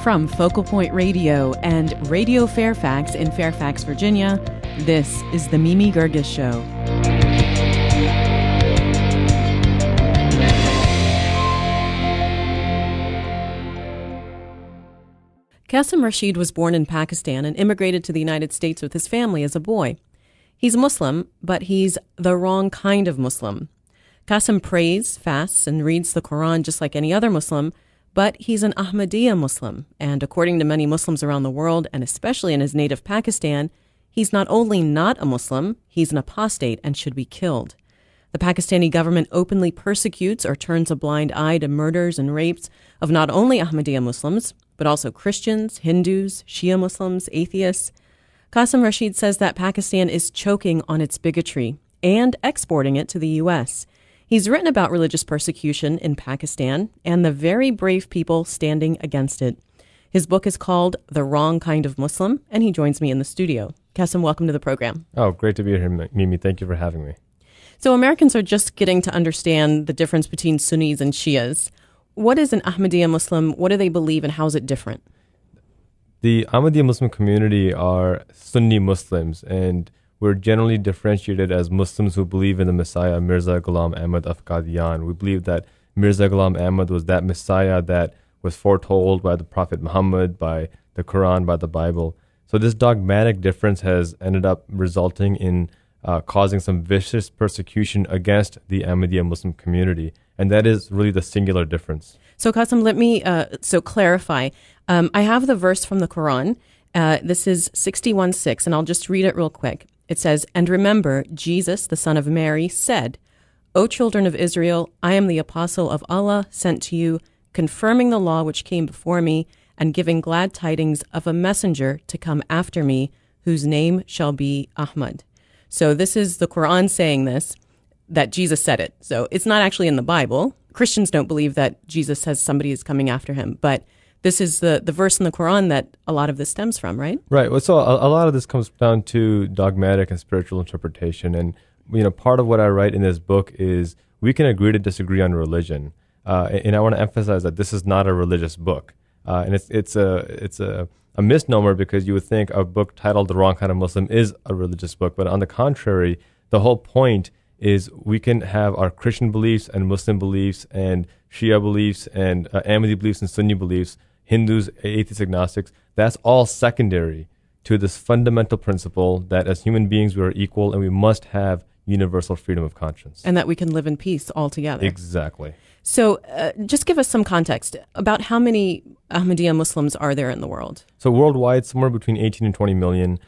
From Focal Point Radio and Radio Fairfax in Fairfax, Virginia, this is The Mimi Gerges Show. Qasim Rashid was born in Pakistan and immigrated to the United States with his family as a boy. He's Muslim, but he's the wrong kind of Muslim. Qasim prays, fasts, and reads the Quran just like any other Muslim, but he's an Ahmadiyya Muslim, and according to many Muslims around the world, and especially in his native Pakistan, he's not only not a Muslim, he's an apostate and should be killed. The Pakistani government openly persecutes or turns a blind eye to murders and rapes of not only Ahmadiyya Muslims, but also Christians, Hindus, Shia Muslims, atheists. Qasim Rashid says that Pakistan is choking on its bigotry and exporting it to the U.S. He's written about religious persecution in Pakistan and the very brave people standing against it. His book is called The Wrong Kind of Muslim, and he joins me in the studio. Qasim, welcome to the program. Oh, great to be here, Mimi. Thank you for having me. So Americans are just getting to understand the difference between Sunnis and Shias. What is an Ahmadiyya Muslim? What do they believe, and how is it different? The Ahmadiyya Muslim community are Sunni Muslims, and we're generally differentiated as Muslims who believe in the Messiah, Mirza Ghulam Ahmad of Qadian. We believe that Mirza Ghulam Ahmad was that Messiah that was foretold by the Prophet Muhammad, by the Quran, by the Bible. So this dogmatic difference has ended up resulting in causing some vicious persecution against the Ahmadiyya Muslim community. And that is really the singular difference. So Qasim, let me clarify. I have the verse from the Quran. This is 61:6, and I'll just read it real quick. It says, "And remember, Jesus, the son of Mary, said, 'O children of Israel, I am the apostle of Allah sent to you, confirming the law which came before me, and giving glad tidings of a messenger to come after me, whose name shall be Ahmad.'" So this is the Quran saying this, that Jesus said it. So it's not actually in the Bible. Christians don't believe that Jesus says somebody is coming after him, but this is the verse in the Quran that a lot of this stems from, right? Right. Well, so a lot of this comes down to dogmatic and spiritual interpretation. And, part of what I write in this book is we can agree to disagree on religion. And I want to emphasize that this is not a religious book. And it's a misnomer, because you would think a book titled The Wrong Kind of Muslim is a religious book. But on the contrary, the whole point is we can have our Christian beliefs and Muslim beliefs and Shia beliefs and Ahmadi beliefs and Sunni beliefs, Hindus, atheists, agnostics. That's all secondary to this fundamental principle that as human beings we are equal and we must have universal freedom of conscience. And that we can live in peace all together. Exactly. So just give us some context about how many Ahmadiyya Muslims are there in the world? So worldwide, somewhere between 18 and 20 million.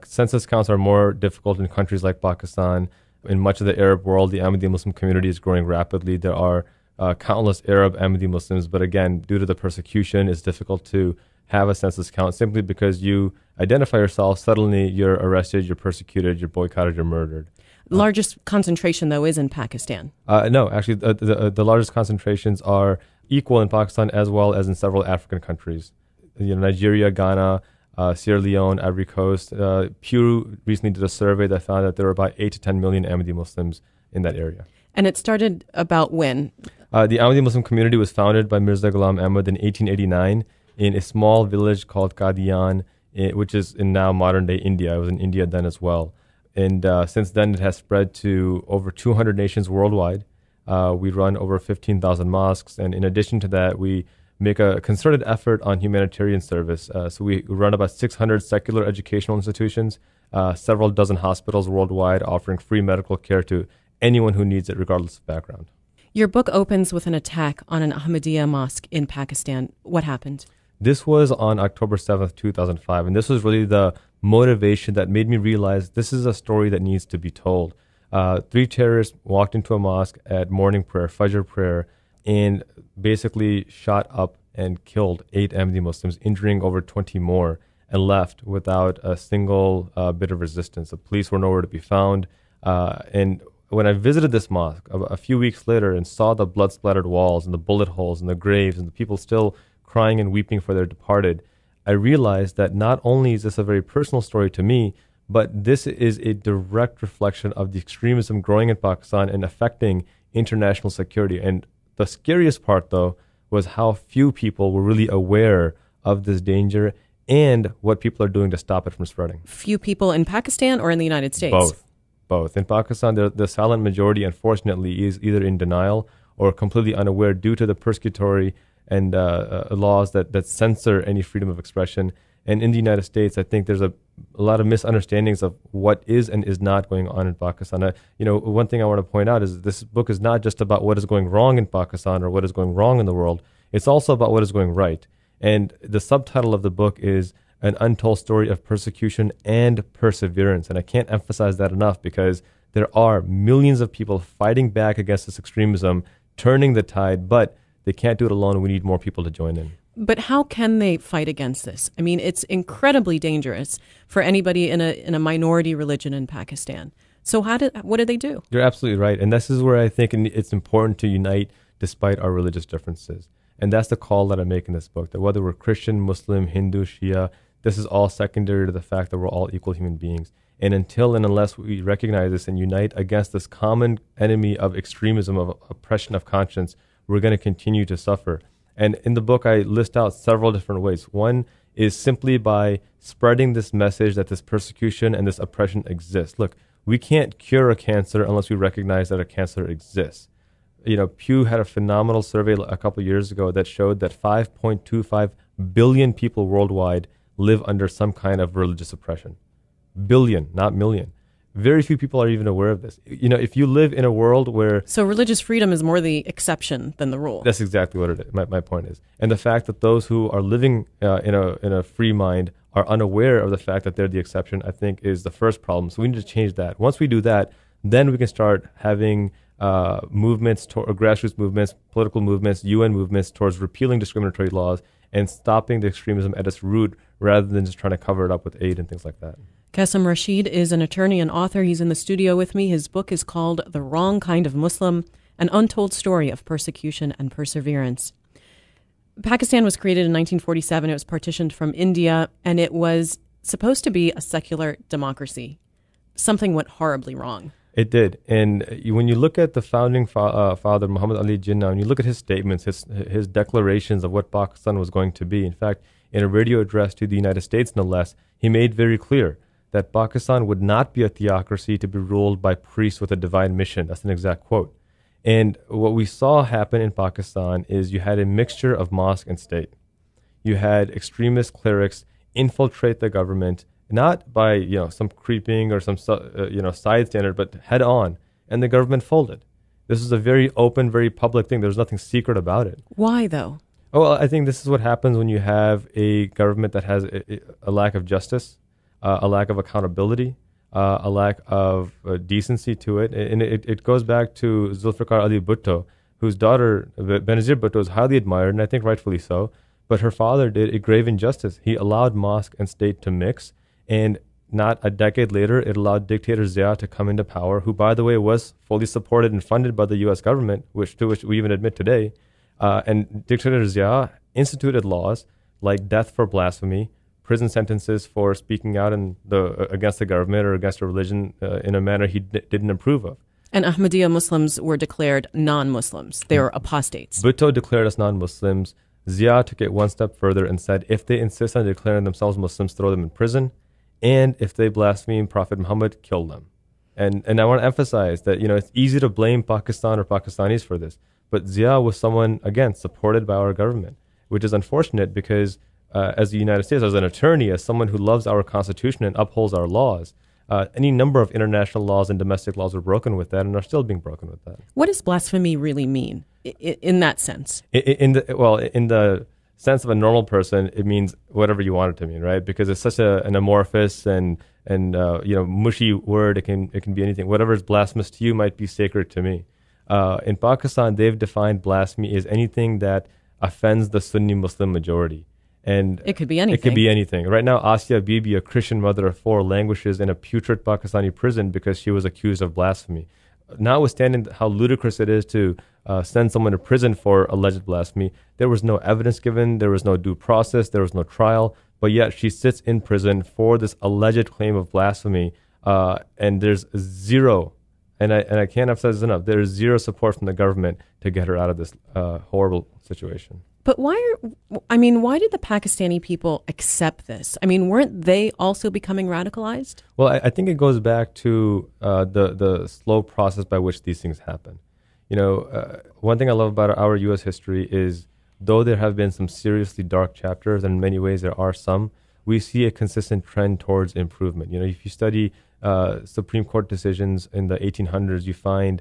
Census counts are more difficult in countries like Pakistan. In much of the Arab world, the Ahmadiyya Muslim community is growing rapidly. There are countless Arab Ahmadiyya Muslims, but again, due to the persecution, it's difficult to have a census count simply because you identify yourself, suddenly you're arrested, you're persecuted, you're boycotted, you're murdered. Largest concentration, though, is in Pakistan. No, actually, the largest concentrations are equal in Pakistan as well as in several African countries. Nigeria, Ghana, Sierra Leone, Ivory Coast. Pew recently did a survey that found that there were about 8 to 10 million Ahmadiyya Muslims in that area. And it started about when? The Ahmadiyya Muslim community was founded by Mirza Ghulam Ahmad in 1889 in a small village called Qadian, which is in now modern-day India. It was in India then as well. And since then, it has spread to over 200 nations worldwide. We run over 15,000 mosques. And in addition to that, we make a concerted effort on humanitarian service. So we run about 600 secular educational institutions, several dozen hospitals worldwide offering free medical care to anyone who needs it, regardless of background. Your book opens with an attack on an Ahmadiyya mosque in Pakistan. What happened? This was on October 7th, 2005, and this was really the motivation that made me realize this is a story that needs to be told. 3 terrorists walked into a mosque at morning prayer, Fajr prayer, and basically shot up and killed 8 Ahmadi Muslims, injuring over 20 more, and left without a single bit of resistance. The police were nowhere to be found. And when I visited this mosque a few weeks later and saw the blood-splattered walls and the bullet holes and the graves and the people still crying and weeping for their departed, I realized that not only is this a very personal story to me, but this is a direct reflection of the extremism growing in Pakistan and affecting international security. And the scariest part, though, was how few people were really aware of this danger and what people are doing to stop it from spreading. Few people in Pakistan or in the United States? Both. In Pakistan, the silent majority, unfortunately, is either in denial or completely unaware due to the persecutory and laws that censor any freedom of expression. And in the United States, I think there's a lot of misunderstandings of what is and is not going on in Pakistan. One thing I want to point out is this book is not just about what is going wrong in Pakistan or what is going wrong in the world. It's also about what is going right. And the subtitle of the book is An Untold Story of Persecution and Perseverance. And I can't emphasize that enough because there are millions of people fighting back against this extremism, turning the tide, but they can't do it alone. We need more people to join in. But how can they fight against this? I mean, it's incredibly dangerous for anybody in a minority religion in Pakistan. So what do they do? You're absolutely right. And this is where I think it's important to unite despite our religious differences. And that's the call that I make in this book, that whether we're Christian, Muslim, Hindu, Shia, this is all secondary to the fact that we're all equal human beings. And until and unless we recognize this and unite against this common enemy of extremism, of oppression of conscience, we're going to continue to suffer. And in the book, I list out several different ways. One is simply by spreading this message that this persecution and this oppression exists. Look, we can't cure a cancer unless we recognize that a cancer exists. Pew had a phenomenal survey a couple of years ago that showed that 5.25 billion people worldwide live under some kind of religious oppression. Billion, not million. Very few people are even aware of this. If you live in a world where... So religious freedom is more the exception than the rule. That's exactly what it is. My point is. And the fact that those who are living in a free mind are unaware of the fact that they're the exception, I think is the first problem. So we need to change that. Once we do that, then we can start having movements, grassroots movements, political movements, UN movements towards repealing discriminatory laws and stopping the extremism at its root rather than just trying to cover it up with aid and things like that. Qasim Rashid is an attorney and author. He's in the studio with me. His book is called The Wrong Kind of Muslim, An Untold Story of Persecution and Perseverance. Pakistan was created in 1947. It was partitioned from India, and it was supposed to be a secular democracy. Something went horribly wrong. It did. And when you look at the founding father, Muhammad Ali Jinnah, and you look at his statements, his declarations of what Pakistan was going to be, in fact, in a radio address to the United States, no less, he made very clear that Pakistan would not be a theocracy to be ruled by priests with a divine mission. That's an exact quote. And what we saw happen in Pakistan is you had a mixture of mosque and state. You had extremist clerics infiltrate the government, not by some creeping or some side standard, but head on, and the government folded. This is a very open, very public thing. There's nothing secret about it. Why, though? Oh, well, I think this is what happens when you have a government that has a lack of justice, a lack of accountability, a lack of decency to it. And it goes back to Zulfikar Ali Bhutto, whose daughter, Benazir Bhutto, is highly admired, and I think rightfully so. But her father did a grave injustice. He allowed mosque and state to mix, and not a decade later, it allowed dictator Zia to come into power, who, by the way, was fully supported and funded by the U.S. government, to which we even admit today. And dictator Zia instituted laws like death for blasphemy, prison sentences for speaking out against the government or against a religion in a manner he didn't approve of. And Ahmadiyya Muslims were declared non-Muslims. They were apostates. Bhutto declared us non-Muslims. Zia took it one step further and said, if they insist on declaring themselves Muslims, throw them in prison. And if they blaspheme Prophet Muhammad, kill them. And I want to emphasize that, it's easy to blame Pakistan or Pakistanis for this. But Zia was someone, again, supported by our government, which is unfortunate because as the United States, as an attorney, as someone who loves our Constitution and upholds our laws, any number of international laws and domestic laws were broken with that and are still being broken with that. What does blasphemy really mean in that sense? In the sense of a normal person, it means whatever you want it to mean, right? Because it's such an amorphous and mushy word. It can be anything. Whatever is blasphemous to you might be sacred to me. In Pakistan, they've defined blasphemy as anything that offends the Sunni Muslim majority. And it could be anything. It could be anything. Right now, Asya Bibi, a Christian mother of 4, languishes in a putrid Pakistani prison because she was accused of blasphemy. Notwithstanding how ludicrous it is to send someone to prison for alleged blasphemy, there was no evidence given, there was no due process, there was no trial, but yet she sits in prison for this alleged claim of blasphemy, and there's zero And I can't emphasize this enough. There is zero support from the government to get her out of this horrible situation. But why did the Pakistani people accept this? I mean, weren't they also becoming radicalized? Well, I think it goes back to the slow process by which these things happen. One thing I love about our U.S. history is, though there have been some seriously dark chapters, and in many ways there are some, we see a consistent trend towards improvement. If you study Supreme Court decisions in the 1800s, you find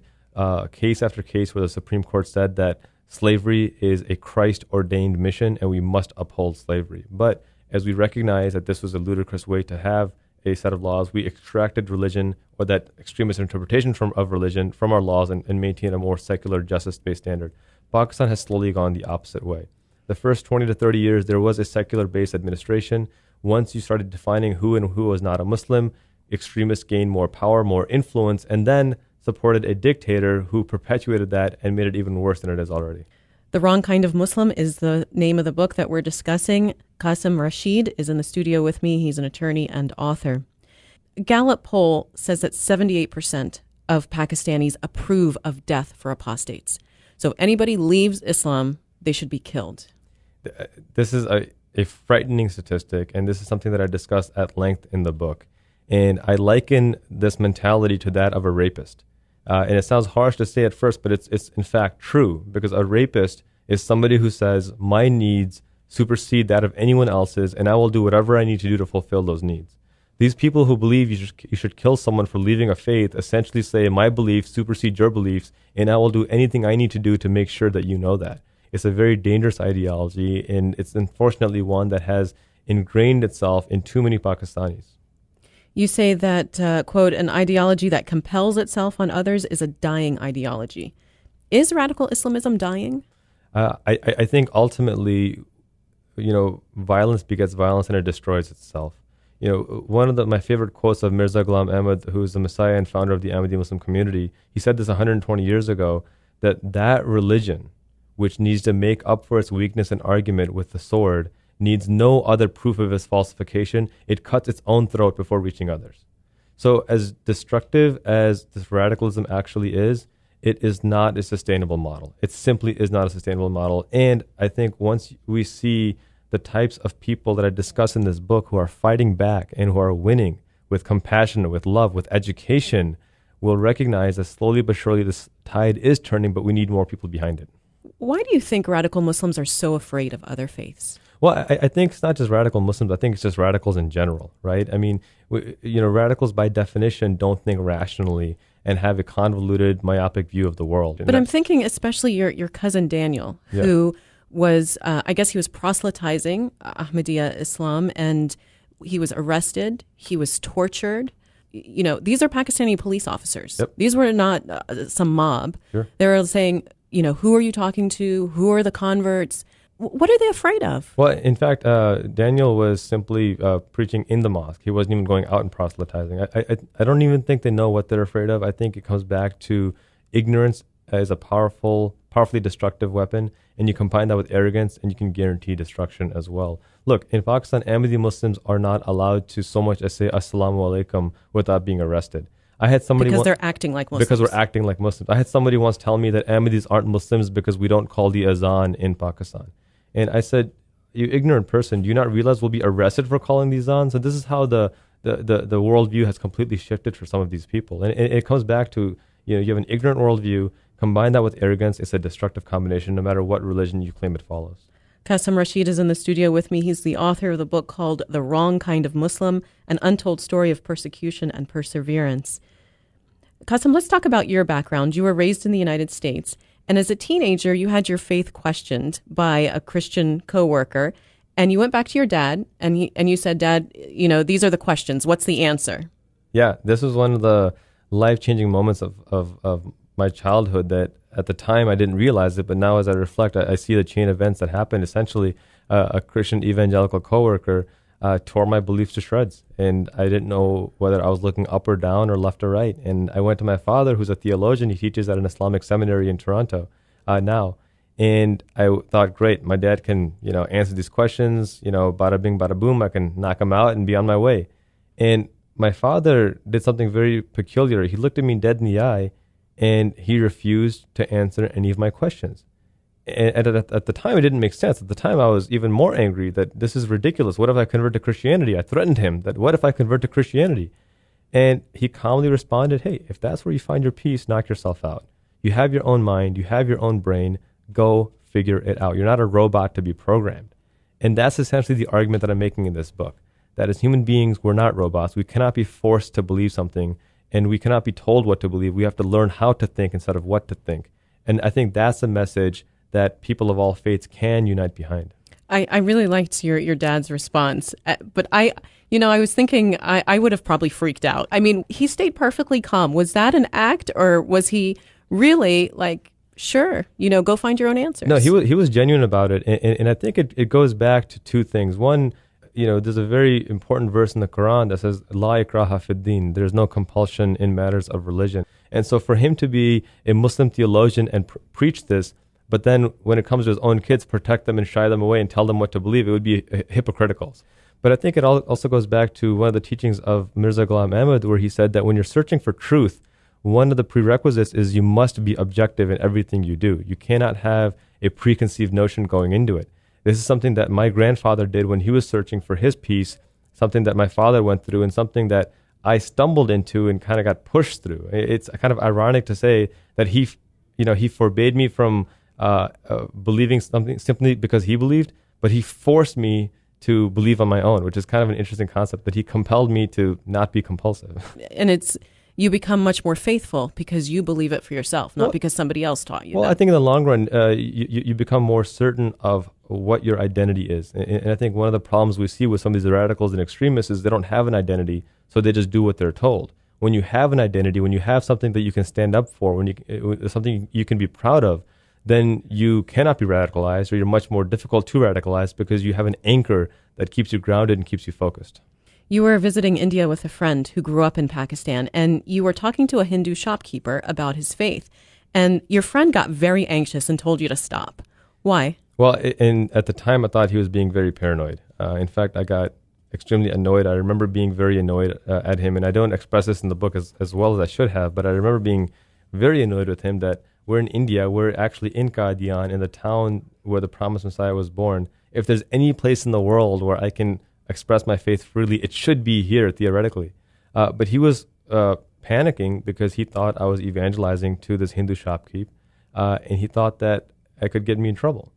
case after case where the Supreme Court said that slavery is a Christ-ordained mission and we must uphold slavery. But as we recognize that this was a ludicrous way to have a set of laws, we extracted religion, or that extremist interpretation of religion, from our laws and maintain a more secular, justice-based standard. Pakistan has slowly gone the opposite way. The first 20 to 30 years, there was a secular-based administration. Once you started defining who and who was not a Muslim, extremists gained more power, more influence, and then supported a dictator who perpetuated that and made it even worse than it is already. The Wrong Kind of Muslim is the name of the book that we're discussing. Qasim Rashid is in the studio with me. He's an attorney and author. Gallup poll says that 78% of Pakistanis approve of death for apostates. So if anybody leaves Islam, they should be killed. This is a frightening statistic, and this is something that I discuss at length in the book. And I liken this mentality to that of a rapist. And it sounds harsh to say at first, but it's in fact true, because a rapist is somebody who says, my needs supersede that of anyone else's, and I will do whatever I need to do to fulfill those needs. These people who believe you should kill someone for leaving a faith essentially say, my beliefs supersede your beliefs, and I will do anything I need to do to make sure that you know that. It's a very dangerous ideology, and it's unfortunately one that has ingrained itself in too many Pakistanis. You say that, quote, an ideology that compels itself on others is a dying ideology. Is radical Islamism dying? I think ultimately, violence begets violence and it destroys itself. One of my favorite quotes of Mirza Ghulam Ahmad, who is the Messiah and founder of the Ahmadi Muslim community, he said this 120 years ago, that religion, which needs to make up for its weakness and argument with the sword, needs no other proof of its falsification. It cuts its own throat before reaching others. So as destructive as this radicalism actually is, it is not a sustainable model. It simply is not a sustainable model. And I think once we see the types of people that I discuss in this book who are fighting back and who are winning with compassion, with love, with education, we'll recognize that slowly but surely this tide is turning, but we need more people behind it. Why do you think radical Muslims are so afraid of other faiths? Well, I think it's not just radical Muslims. I think it's just radicals in general, right? I mean, radicals by definition don't think rationally and have a convoluted, myopic view of the world. But I'm thinking especially your cousin Daniel, who was, I guess he was proselytizing Ahmadiyya Islam, and he was arrested. He was tortured. These are Pakistani police officers. Yep. These were not some mob. Sure. They were saying, who are you talking to? Who are the converts? What are they afraid of? Well, in fact, Daniel was simply preaching in the mosque. He wasn't even going out and proselytizing. I don't even think they know what they're afraid of. I think it comes back to ignorance as a powerfully destructive weapon, and you combine that with arrogance, and you can guarantee destruction as well. Look, in Pakistan, Ahmadi Muslims are not allowed to so much as say Assalamu alaikum without being arrested. I had somebody because they're acting like Muslims. Because we're acting like Muslims. I had somebody once tell me that Ahmadis aren't Muslims because we don't call the azan in Pakistan. And I said, you ignorant person, do you not realize we'll be arrested for calling the azan? So this is how the worldview has completely shifted for some of these people. And it comes back to, you have an ignorant worldview, combine that with arrogance, it's a destructive combination no matter what religion you claim it follows. Qasim Rashid is in the studio with me. He's the author of the book called The Wrong Kind of Muslim, An Untold Story of Persecution and Perseverance. Qasim, let's talk about your background. You were raised in the United States, and as a teenager, you had your faith questioned by a Christian coworker, and you went back to your dad, and you said, Dad, these are the questions. What's the answer? Yeah, this was one of the life-changing moments of my childhood that at the time I didn't realize it, but now as I reflect, I see the chain of events that happened. Essentially, a Christian evangelical coworker tore my beliefs to shreds, and I didn't know whether I was looking up or down or left or right. And I went to my father, who's a theologian. He teaches at an Islamic seminary in Toronto now. And I thought, great, my dad can, answer these questions, bada bing, bada boom. I can knock him out and be on my way. And my father did something very peculiar. He looked at me dead in the eye and he refused to answer any of my questions. And at the time, it didn't make sense. At the time, I was even more angry that this is ridiculous. What if I convert to Christianity? I threatened him that what if I convert to Christianity? And he calmly responded, hey, if that's where you find your peace, knock yourself out. You have your own mind. You have your own brain. Go figure it out. You're not a robot to be programmed. And that's essentially the argument that I'm making in this book, that as human beings, we're not robots. We cannot be forced to believe something, and we cannot be told what to believe. We have to learn how to think instead of what to think. And I think that's a message that people of all faiths can unite behind. I really liked your dad's response, but I was thinking I would have probably freaked out. I mean, he stayed perfectly calm. Was that an act, or was he really like, sure, go find your own answers? No, he was genuine about it, and I think it goes back to two things. One, there's a very important verse in the Quran that says, La ikraha fid din, there's no compulsion in matters of religion. And so for him to be a Muslim theologian and preach this, but then when it comes to his own kids, protect them and shy them away and tell them what to believe, it would be hypocritical. But I think it also goes back to one of the teachings of Mirza Ghulam Ahmad, where he said that when you're searching for truth, one of the prerequisites is you must be objective in everything you do. You cannot have a preconceived notion going into it. This is something that my grandfather did when he was searching for his peace, something that my father went through, and something that I stumbled into and kind of got pushed through. It's kind of ironic to say that he forbade me from believing something simply because he believed, but he forced me to believe on my own, which is kind of an interesting concept, that he compelled me to not be compulsive. And you become much more faithful because you believe it for yourself, not because somebody else taught you. Well, that. I think in the long run, you become more certain of what your identity is. And I think one of the problems we see with some of these radicals and extremists is they don't have an identity, so they just do what they're told. When you have an identity, when you have something that you can stand up for, something you can be proud of, then you cannot be radicalized, or you're much more difficult to radicalize because you have an anchor that keeps you grounded and keeps you focused. You were visiting India with a friend who grew up in Pakistan, and you were talking to a Hindu shopkeeper about his faith. And your friend got very anxious and told you to stop. Why? Well, at the time, I thought he was being very paranoid. In fact, I got extremely annoyed. I remember being very annoyed at him, and I don't express this in the book as well as I should have, but I remember being very annoyed with him that we're in India, we're actually in Qadian, in the town where the promised Messiah was born. If there's any place in the world where I can express my faith freely, it should be here, theoretically. But he was panicking because he thought I was evangelizing to this Hindu shopkeep, and he thought that it could get me in trouble.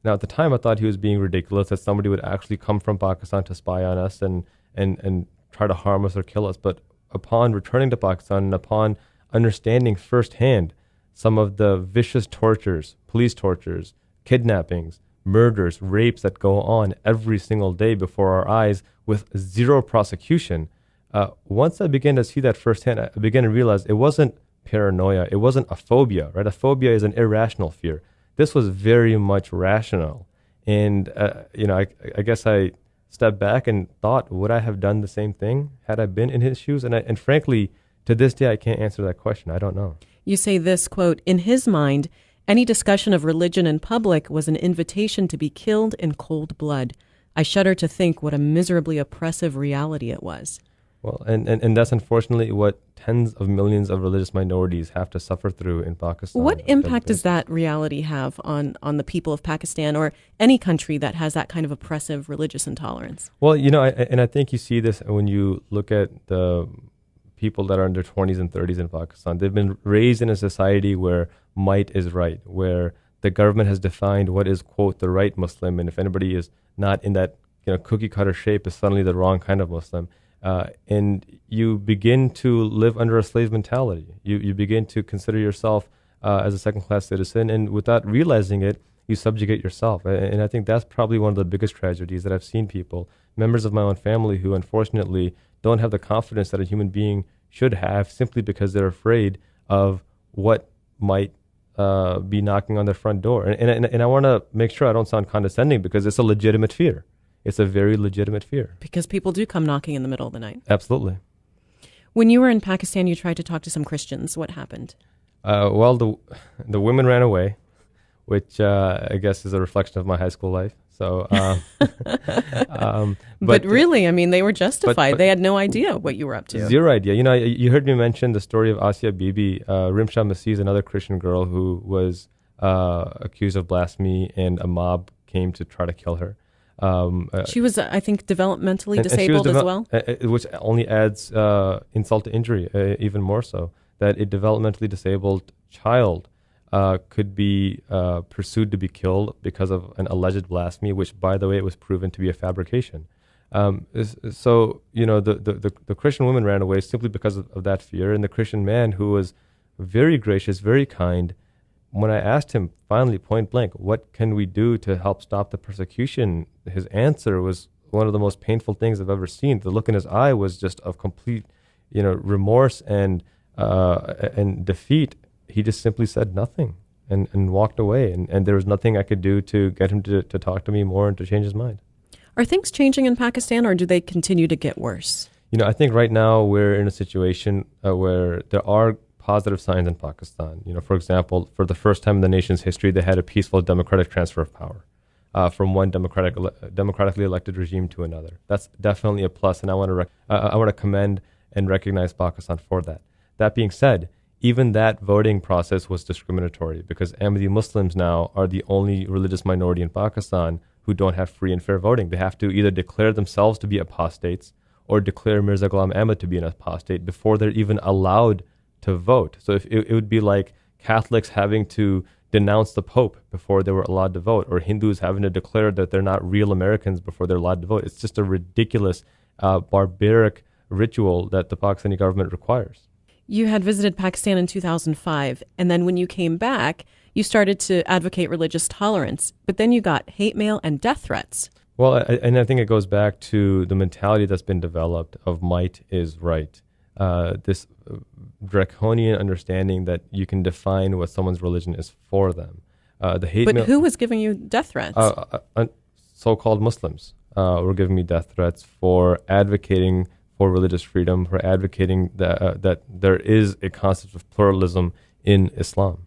Now, at the time, I thought he was being ridiculous, that somebody would actually come from Pakistan to spy on us and try to harm us or kill us. But upon returning to Pakistan and upon understanding firsthand some of the vicious tortures, police tortures, kidnappings, murders, rapes that go on every single day before our eyes with zero prosecution, once I began to see that firsthand, I began to realize it wasn't paranoia, it wasn't a phobia, right? A phobia is an irrational fear. This was very much rational. And, I guess I stepped back and thought, would I have done the same thing had I been in his shoes? And frankly, to this day, I can't answer that question. I don't know. You say this, quote, in his mind, any discussion of religion in public was an invitation to be killed in cold blood. I shudder to think what a miserably oppressive reality it was. Well, and that's unfortunately what tens of millions of religious minorities have to suffer through in Pakistan. What impact does that reality have on the people of Pakistan or any country that has that kind of oppressive religious intolerance? Well, I think you see this when you look at the people that are in their 20s and 30s in Pakistan. They've been raised in a society where might is right, where the government has defined what is, quote, the right Muslim, and if anybody is not in that cookie cutter shape, is suddenly the wrong kind of Muslim. And you begin to live under a slave mentality. You begin to consider yourself as a second-class citizen, and without realizing it, you subjugate yourself. And I think that's probably one of the biggest tragedies that I've seen people, members of my own family, who unfortunately don't have the confidence that a human being should have simply because they're afraid of what might be knocking on their front door. And I want to make sure I don't sound condescending because it's a legitimate fear. It's a very legitimate fear. Because people do come knocking in the middle of the night. Absolutely. When you were in Pakistan, you tried to talk to some Christians. What happened? Well, the women ran away, which I guess is a reflection of my high school life. So, but really, I mean, they were justified. but They had no idea what you were up to. zero idea. You know, you heard me mention the story of Asya Bibi. Rimsha Masih is another Christian girl who was accused of blasphemy, and a mob came to try to kill her. She was, I think, developmentally and she was disabled as well. which only adds insult to injury, even more so. That a developmentally disabled child could be pursued to be killed because of an alleged blasphemy, which, by the way, it was proven to be a fabrication. So, you know, the Christian woman ran away simply because of that fear, and the Christian man, who was very gracious, very kind, when I asked him finally point blank, what can we do to help stop the persecution? His answer was one of the most painful things I've ever seen. The look in his eye was just of complete, you know, remorse and defeat. He just simply said nothing and walked away. And there was nothing I could do to get him to talk to me more and to change his mind. Are things changing in Pakistan, or do they continue to get worse? You know, I think right now we're in a situation where there are positive signs in Pakistan. You know, for example, for the first time in the nation's history, they had a peaceful democratic transfer of power from one democratically elected regime to another. That's definitely a plus, and I want to commend and recognize Pakistan for that. That being said, even that voting process was discriminatory, because Ahmadi Muslims now are the only religious minority in Pakistan who don't have free and fair voting. They have to either declare themselves to be apostates or declare Mirza Ghulam Ahmad to be an apostate before they're even allowed to vote. So if it would be like Catholics having to denounce the Pope before they were allowed to vote, or Hindus having to declare that they're not real Americans before they're allowed to vote. It's just a ridiculous, barbaric ritual that the Pakistani government requires. You had visited Pakistan in 2005, and then when you came back, you started to advocate religious tolerance, but then you got hate mail and death threats. Well, and I think it goes back to the mentality that's been developed of might is right. This draconian understanding that you can define what someone's religion is for them. The hate but mail, who was giving you death threats? So-called Muslims were giving me death threats for advocating for religious freedom, for advocating that there is a concept of pluralism in Islam.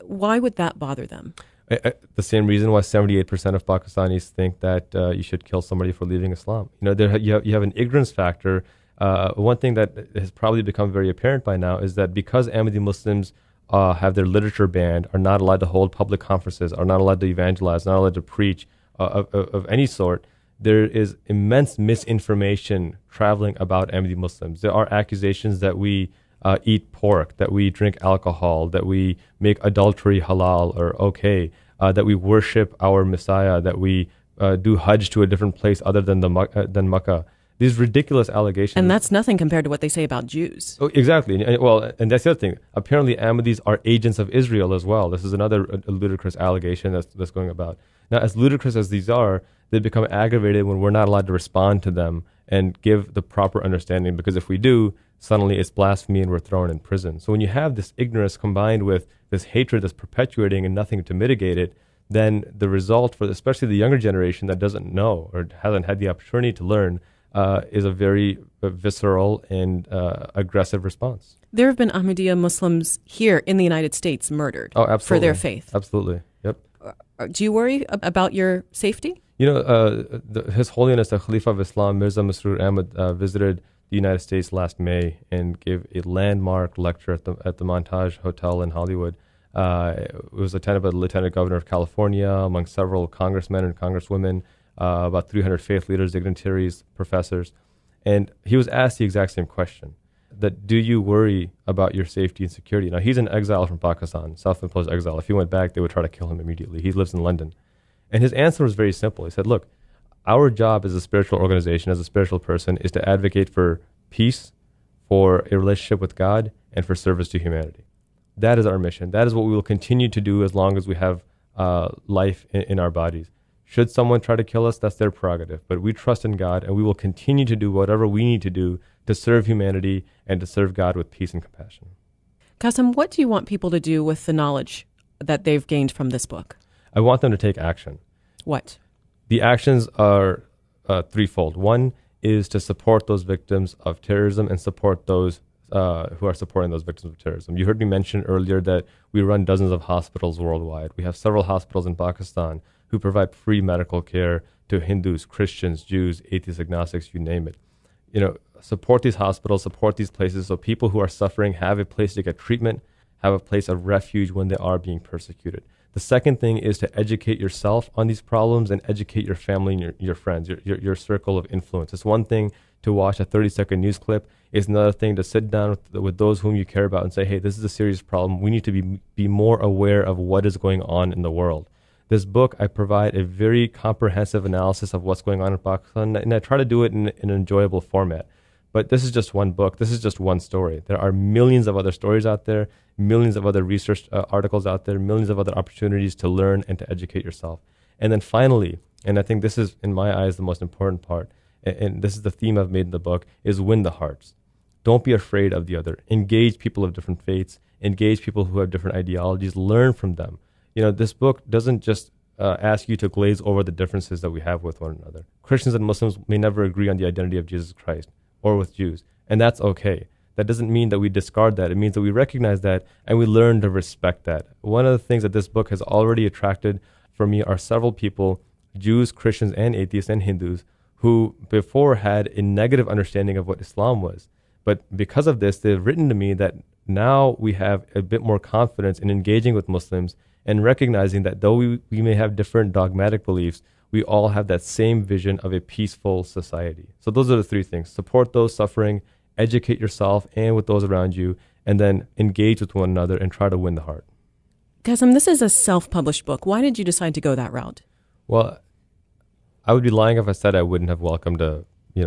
Why would that bother them? The same reason why 78% of Pakistanis think that you should kill somebody for leaving Islam. You know, you have an ignorance factor. One thing that has probably become very apparent by now is that because Ahmadi Muslims have their literature banned, are not allowed to hold public conferences, are not allowed to evangelize, not allowed to preach of any sort, there is immense misinformation traveling about Ahmadi Muslims. There are accusations that we eat pork, that we drink alcohol, that we make adultery halal or okay, that we worship our Messiah, that we do Hajj to a different place other than than Makkah. These ridiculous allegations. And that's nothing compared to what they say about Jews. Oh, exactly. And that's the other thing. Apparently, Ahmadis are agents of Israel as well. This is another ludicrous allegation that's going about. Now, as ludicrous as these are, they become aggravated when we're not allowed to respond to them and give the proper understanding, because if we do, suddenly it's blasphemy and we're thrown in prison. So when you have this ignorance combined with this hatred that's perpetuating and nothing to mitigate it, then the result for especially the younger generation that doesn't know or hasn't had the opportunity to learn is a very visceral and aggressive response. There have been Ahmadiyya Muslims here in the United States murdered for their faith. Absolutely. Yep. Do you worry about your safety? You know, His Holiness the Khalifa of Islam, Mirza Masroor Ahmad, visited the United States last May and gave a landmark lecture at the Montage Hotel in Hollywood. It was attended by the Lieutenant Governor of California, among several congressmen and congresswomen, about 300 faith leaders, dignitaries, professors. And he was asked the exact same question, that do you worry about your safety and security? Now, he's in exile from Pakistan, self-imposed exile. If he went back, they would try to kill him immediately. He lives in London. And his answer was very simple. He said, look, our job as a spiritual organization, as a spiritual person, is to advocate for peace, for a relationship with God, and for service to humanity. That is our mission. That is what we will continue to do as long as we have life in our bodies. Should someone try to kill us, that's their prerogative. But we trust in God, and we will continue to do whatever we need to do to serve humanity and to serve God with peace and compassion. Qasim, what do you want people to do with the knowledge that they've gained from this book? I want them to take action. What? The actions are threefold. One is to support those victims of terrorism and support those who are supporting those victims of terrorism. You heard me mention earlier that we run dozens of hospitals worldwide. We have several hospitals in Pakistan who provide free medical care to Hindus, Christians, Jews, atheists, agnostics, you name it. Support these hospitals, support these places so people who are suffering have a place to get treatment, have a place of refuge when they are being persecuted. The second thing is to educate yourself on these problems and educate your family and your friends, your circle of influence. It's one thing to watch a 30-second news clip. It's another thing to sit down with those whom you care about and say, hey, this is a serious problem. We need to be more aware of what is going on in the world. This book, I provide a very comprehensive analysis of what's going on in Pakistan, and I try to do it in an enjoyable format. But this is just one book. This is just one story. There are millions of other stories out there, millions of other research articles out there, millions of other opportunities to learn and to educate yourself. And then finally, and I think this is, in my eyes, the most important part, and this is the theme I've made in the book, is win the hearts. Don't be afraid of the other. Engage people of different faiths. Engage people who have different ideologies. Learn from them. This book doesn't just ask you to glaze over the differences that we have with one another. Christians and Muslims may never agree on the identity of Jesus Christ or with Jews, and that's okay. That doesn't mean that we discard that. It means that we recognize that and we learn to respect that. One of the things that this book has already attracted for me are several people, Jews, Christians, and atheists and Hindus, who before had a negative understanding of what Islam was. But because of this, they've written to me that now we have a bit more confidence in engaging with Muslims and recognizing that though we may have different dogmatic beliefs, we all have that same vision of a peaceful society. So those are the three things. Support those suffering, educate yourself and with those around you, and then engage with one another and try to win the heart. Qasim, this is a self-published book. Why did you decide to go that route? Well, I would be lying if I said I wouldn't have welcomed a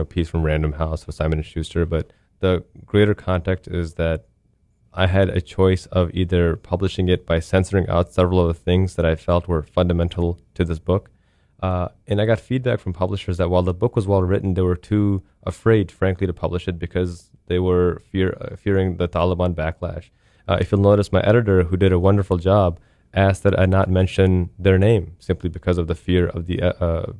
piece from Random House or Simon & Schuster, but the greater context is that I had a choice of either publishing it by censoring out several of the things that I felt were fundamental to this book. And I got feedback from publishers that while the book was well written, they were too afraid, frankly, to publish it because they were fearing the Taliban backlash. If you'll notice, my editor, who did a wonderful job, asked that I not mention their name simply because of the fear of the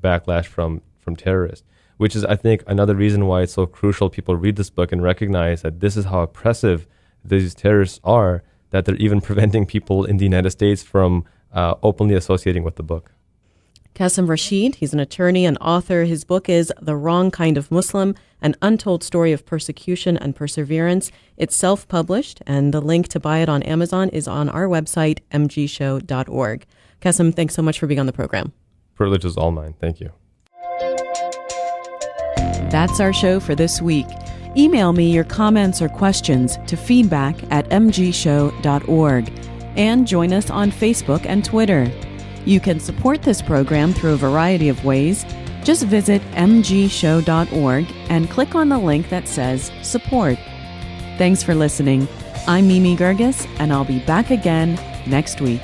backlash from terrorists, which is, I think, another reason why it's so crucial people read this book and recognize that this is how oppressive these terrorists are, that they're even preventing people in the United States from openly associating with the book. Qasim Rashid, he's an attorney and author. His book is The Wrong Kind of Muslim, An Untold Story of Persecution and Perseverance. It's self-published, and the link to buy it on Amazon is on our website, mgshow.org. Qasim, thanks so much for being on the program. Privilege is all mine. Thank you. That's our show for this week. Email me your comments or questions to feedback@mgshow.org and join us on Facebook and Twitter. You can support this program through a variety of ways. Just visit mgshow.org and click on the link that says Support. Thanks for listening. I'm Mimi Gergis, and I'll be back again next week.